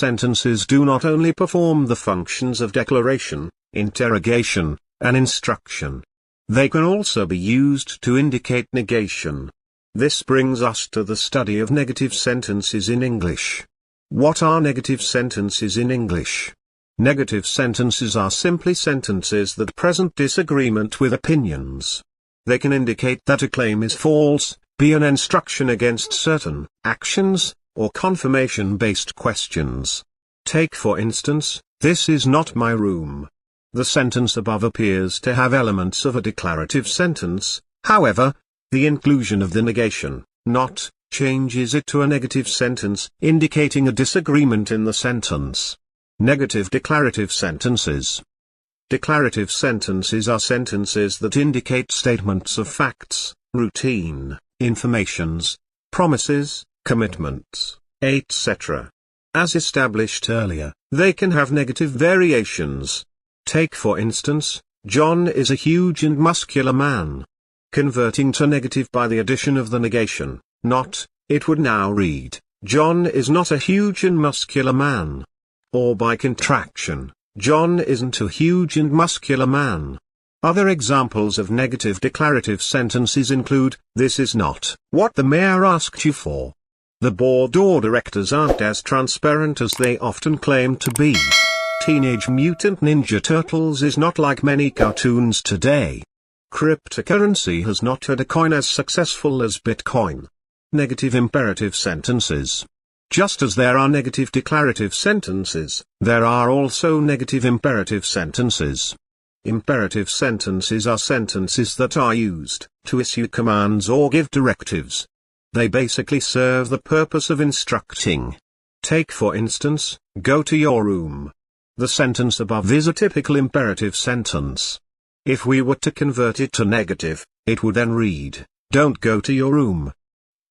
sentences do not only perform the functions of declaration, interrogation, and instruction. They can also be used to indicate negation. This brings us to the study of negative sentences in English. What are negative sentences in English? Negative sentences are simply sentences that present disagreement with opinions. They can indicate that a claim is false, be an instruction against certain actions, or confirmation-based questions. Take for instance, "This is not my room." The sentence above appears to have elements of a declarative sentence, however, the inclusion of the negation, not, changes it to a negative sentence, indicating a disagreement in the sentence. Negative declarative sentences. Declarative sentences are sentences that indicate statements of facts, routine, informations, promises, commitments, etc. As established earlier, they can have negative variations. Take for instance, "John is a huge and muscular man." Converting to negative by the addition of the negation, not, it would now read, "John is not a huge and muscular man." Or by contraction, "John isn't a huge and muscular man." Other examples of negative declarative sentences include, "This is not what the mayor asked you for." "The board or directors aren't as transparent as they often claim to be." "Teenage Mutant Ninja Turtles is not like many cartoons today." "Cryptocurrency has not had a coin as successful as Bitcoin." Negative imperative sentences. Just as there are negative declarative sentences, there are also negative imperative sentences. Imperative sentences are sentences that are used to issue commands or give directives. They basically serve the purpose of instructing. Take for instance, "Go to your room." The sentence above is a typical imperative sentence. If we were to convert it to negative, it would then read, "Don't go to your room."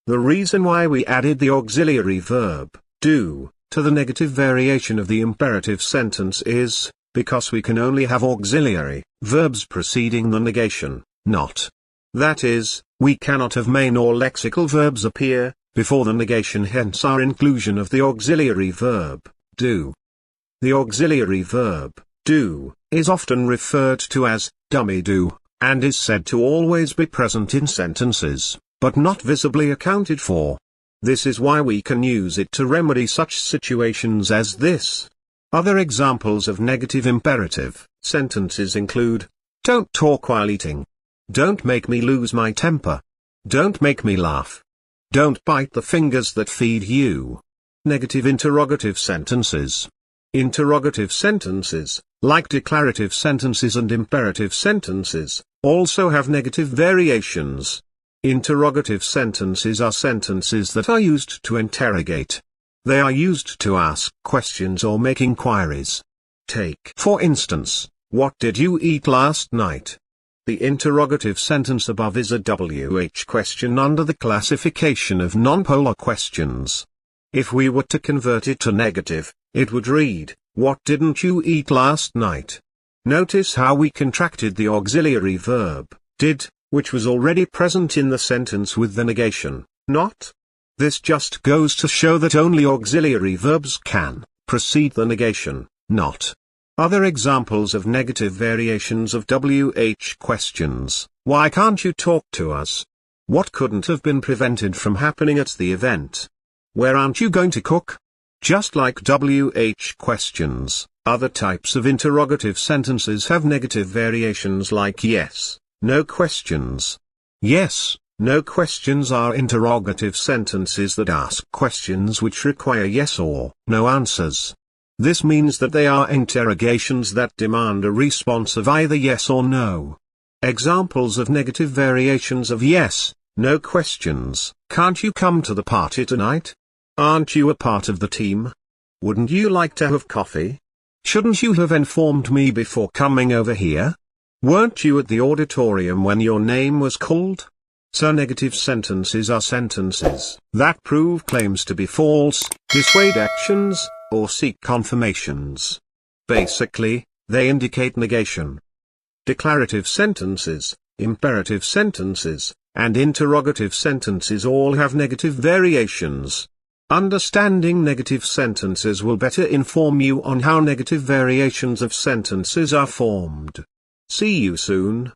The reason why we added the auxiliary verb, do, to the negative variation of the imperative sentence is, because we can only have auxiliary verbs preceding the negation, not. That is, we cannot have main or lexical verbs appear before the negation, hence our inclusion of the auxiliary verb, do. The auxiliary verb, do, is often referred to as dummy do, and is said to always be present in sentences, but not visibly accounted for. This is why we can use it to remedy such situations as this. Other examples of negative imperative sentences include, "Don't talk while eating." "Don't make me lose my temper." "Don't make me laugh." "Don't bite the fingers that feed you." Negative interrogative sentences. Interrogative sentences, like declarative sentences and imperative sentences, also have negative variations. Interrogative sentences are sentences that are used to interrogate. They are used to ask questions or make inquiries. Take, for instance, "What did you eat last night?" The interrogative sentence above is a WH question under the classification of nonpolar questions. If we were to convert it to negative, it would read, "What didn't you eat last night?" Notice how we contracted the auxiliary verb, did, which was already present in the sentence with the negation, not. This just goes to show that only auxiliary verbs can precede the negation, not. Other examples of negative variations of WH questions: "Why can't you talk to us?" "What couldn't have been prevented from happening at the event?" "Where aren't you going to cook?" Just like WH questions, other types of interrogative sentences have negative variations like yes, no questions. Yes, no questions are interrogative sentences that ask questions which require yes or no answers. This means that they are interrogations that demand a response of either yes or no. Examples of negative variations of yes, no questions: "Can't you come to the party tonight?" "Aren't you a part of the team?" "Wouldn't you like to have coffee?" "Shouldn't you have informed me before coming over here?" "Weren't you at the auditorium when your name was called?" So negative sentences are sentences that prove claims to be false, dissuade actions, or seek confirmations. Basically, they indicate negation. Declarative sentences, imperative sentences, and interrogative sentences all have negative variations. Understanding negative sentences will better inform you on how negative variations of sentences are formed. See you soon.